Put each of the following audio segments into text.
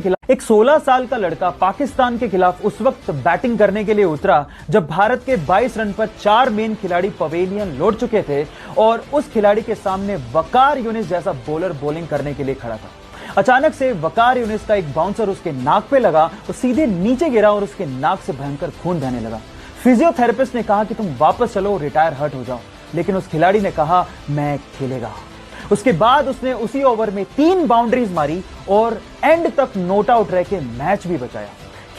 एक 16 साल का लड़का पाकिस्तान के खिलाफ उस वक्त बैटिंग करने के लिए उतरा जब भारत के 22 रन पर 4 मेन खिलाड़ी पवेलियन लौट चुके थे और उस खिलाड़ी के सामने वकार यूनिस जैसा बॉलर बॉलिंग करने के लिए खड़ा था। अचानक से वकार यूनिस का एक बाउंसर उसके नाक पे लगा और सीधे नीचे गिरा और उसके नाक से भयंकर खून बहने लगा। फिजियोथेरेपिस्ट ने कहा कि तुम वापस चलो, रिटायर हर्ट हो जाओ, लेकिन उस खिलाड़ी ने कहा मैं खेलेगा। उसके बाद उसने उसी ओवर में 3 बाउंड्रीज मारी और एंड तक नॉट आउट रह के मैच भी बचाया।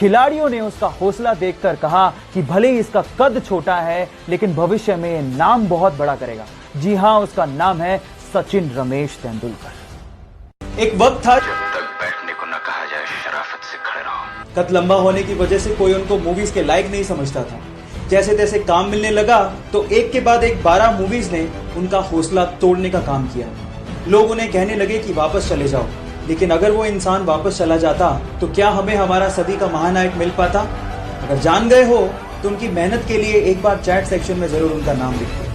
खिलाड़ियों ने उसका हौसला देखकर कहा कि भले ही इसका कद छोटा है लेकिन भविष्य में नाम बहुत बड़ा करेगा। जी हां, उसका नाम है सचिन रमेश तेंदुलकर। एक वक्त था जब तक बैठने को न कहा जाए शराफत से खड़े रहो। कद लंबा होने की वजह से कोई उनको मूवीज के लायक नहीं समझता था। जैसे तैसे काम मिलने लगा तो एक के बाद एक 12 मूवीज ने उनका हौसला तोड़ने का काम किया। लोग उन्हें कहने लगे कि वापस चले जाओ, लेकिन अगर वो इंसान वापस चला जाता तो क्या हमें हमारा सदी का महानायक मिल पाता? अगर जान गए हो तो उनकी मेहनत के लिए एक बार चैट सेक्शन में जरूर उनका नाम लिखो।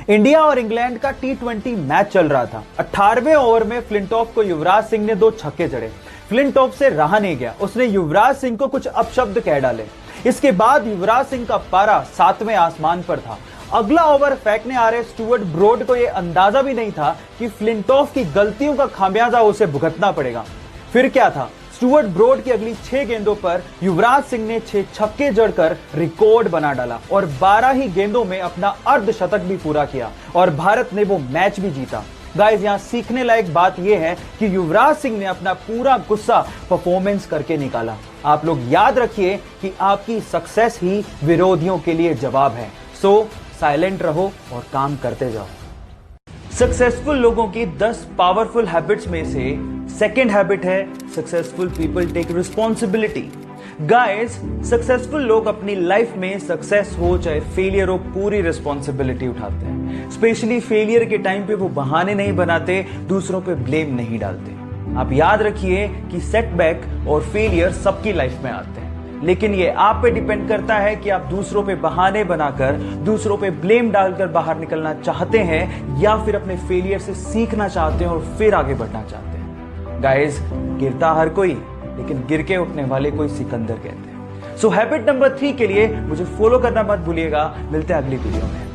इंडिया और इंग्लैंड का T20 मैच चल रहा था। 18वें ओवर में फ्लिंटॉफ को युवराज सिंह ने 2 छक्के जड़े। फ्लिंटॉफ से रहा नहीं गया, उसने युवराज सिंह को कुछ अपशब्द कह डाले। इसके बाद युवराज सिंह का पारा 7वें आसमान पर था। अगला ओवर फेंकने आ रहे स्टुअर्ट ब्रॉड को यह अंदाजा भी नहीं था कि फ्लिंटॉफ की गलतियों का खामियाजा उसे भुगतना पड़ेगा। फिर क्या था, स्टुअर्ट ब्रॉड की अगली 6 गेंदों पर युवराज सिंह ने 6 छक्के जड़कर रिकॉर्ड बना डाला और 12 ही गेंदों में अपना अर्धशतक भी पूरा किया और भारत ने वो मैच भी जीता। गाइस, यहां सीखने लायक बात यह है कि युवराज सिंह ने अपना पूरा गुस्सा परफॉर्मेंस करके निकाला। आप लोग याद रखिए कि आपकी सक्सेस ही विरोधियों के लिए जवाब है। सो साइलेंट रहो और काम करते जाओ। सक्सेसफुल लोगों की 10 पावरफुल हैबिट्स में से सेकंड हैबिट है successful people take responsibility. Guys, successful लोग अपनी लाइफ में सक्सेस हो चाहे फेलियर हो पूरी रिस्पॉन्सिबिलिटी उठाते हैं। स्पेशली फेलियर के टाइम पे वो बहाने नहीं बनाते, दूसरों पे ब्लेम नहीं डालते। आप याद रखिए कि सेटबैक और फेलियर सबकी लाइफ में आते हैं, लेकिन ये आप पे डिपेंड करता है कि आप दूसरों पे बहाने बनाकर, दूसरों पे ब्लेम डालकर बाहर निकलना चाहते हैं या फिर अपने फेलियर से सीखना चाहते हैं और फिर आगे बढ़ना चाहते हैं। गाइस, गिरता हर कोई, लेकिन गिर के उठने वाले कोई सिकंदर कहते हैं। सो हैबिट नंबर 3 के लिए मुझे फॉलो करना मत भूलिएगा। मिलते हैं अगली वीडियो में।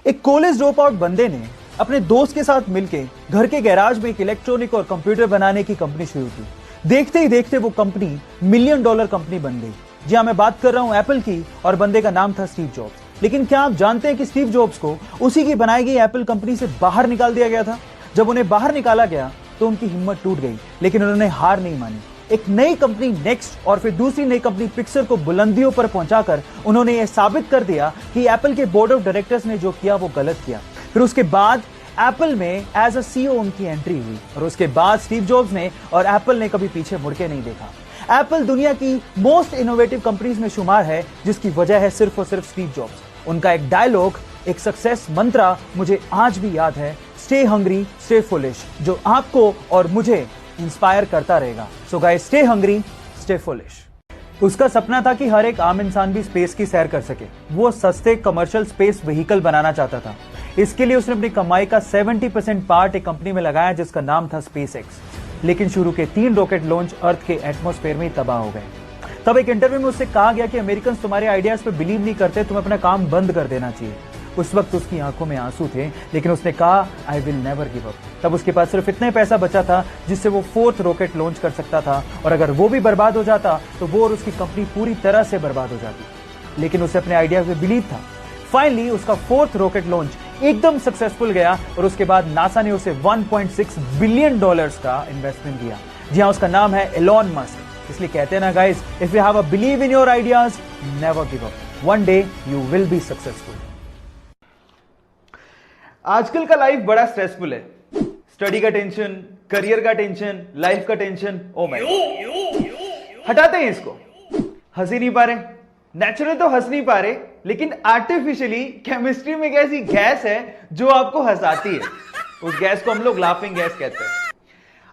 एक कॉलेज ड्रॉप आउट बंदे ने अपने दोस्त के साथ मिलकर घर के गैराज में एक इलेक्ट्रॉनिक और कंप्यूटर बनाने की कंपनी शुरू की। देखते ही देखते वो कंपनी $1 मिलियन कंपनी बन गई। जी हां, मैं बात कर रहा हूं एप्पल की और बंदे का नाम था स्टीव जॉब्स। लेकिन क्या आप जानते हैं कि स्टीव जॉब्स को उसी की बनाई गई एप्पल कंपनी से बाहर निकाल दिया गया था? जब उन्हें बाहर निकाला गया तो उनकी हिम्मत टूट गई, लेकिन उन्होंने हार नहीं मानी। एक नई कंपनी नेक्स्ट और फिर दूसरी नई कंपनी पिक्सर को बुलंदियों पर पहुंचाकर उन्होंने यह साबित कर दिया कि एप्पल के बोर्ड ऑफ डायरेक्टर्स ने जो किया वो गलत किया। फिर उसके बाद एप्पल में एज अ सीईओ उनकी एंट्री हुई और उसके बाद स्टीव जॉब्स ने और एप्पल ने कभी पीछे मुड़ के नहीं देखा। एप्पल दुनिया की मोस्ट इनोवेटिव कंपनीज में शुमार है, जिसकी वजह है सिर्फ और सिर्फ स्टीव जॉब्स। उनका एक डायलॉग, एक सक्सेस मंत्रा मुझे आज भी याद है, स्टे हंग्री स्टे फुलिश, जो आपको और मुझे इंस्पायर करता रहेगा। So guys, stay hungry stay foolish. उसका सपना था कि हर एक आम इंसान भी स्पेस की सैर कर सके। वो सस्ते कमर्शियल स्पेस व्हीकल बनाना चाहता था। इसके लिए उसने अपनी कमाई का 70% पार्ट एक कंपनी में लगाया जिसका नाम था SpaceX। लेकिन शुरू के 3 रॉकेट लॉन्च अर्थ के एटमॉस्फेयर में ही तबाह हो गए। तब एक इंटरव्यू में उससे कहा गया कि अमेरिकन तुम्हारे आइडियाज पे बिलीव नहीं करते, तुम्हें अपना काम बंद कर देना चाहिए। उस वक्त उसकी आंखों में आंसू थे, लेकिन उसने कहा I will never give up. तब उसके पास सिर्फ इतना पैसा बचा था जिससे वो 4th रॉकेट लॉन्च कर सकता था, और अगर वो भी बर्बाद हो जाता तो वो और उसकी कंपनी पूरी तरह से बर्बाद हो जाती। लेकिन उसे अपने आइडिया पे बिलीव था। फाइनली उसका 4th रॉकेट लॉन्च एकदम सक्सेसफुल गया और उसके बाद नासा ने उसे $1.6 बिलियन का इन्वेस्टमेंट दिया। जी हां, उसका नाम है एलॉन मस्क। इसलिए कहते हैं ना guys, if you have a believe in your ideas, never give up, one day you will be successful. आजकल का लाइफ बड़ा स्ट्रेसफुल है। स्टडी का टेंशन, करियर का टेंशन, लाइफ का टेंशन। ओ माय गॉड, हटाते हैं इसको। हंस ही नहीं पा रहे, नेचुरल तो हंस नहीं पा रहे, लेकिन आर्टिफिशियली केमिस्ट्री में एक ऐसी गैस है जो आपको हंसाती है। उस गैस को हम लोग लाफिंग गैस कहते हैं।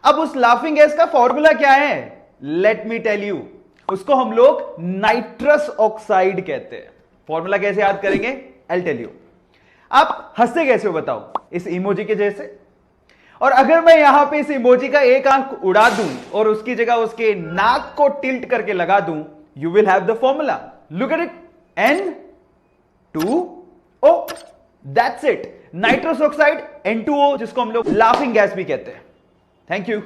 अब उस लाफिंग गैस का फॉर्मूला क्या है? Let me tell you. उसको हम लोग नाइट्रस ऑक्साइड कहते हैं। फॉर्मूला कैसे याद करेंगे? I tell you. आप हंसते कैसे हो बताओ? इस इमोजी के जैसे। और अगर मैं यहां पे इस इमोजी का एक आंख उड़ा दूं और उसकी जगह उसके नाक को टिल्ट करके लगा दूं, you will have the formula. Look at it, N2O, that's it, nitrous oxide N2O, जिसको हम लोग लाफिंग गैस भी कहते हैं। Thank you.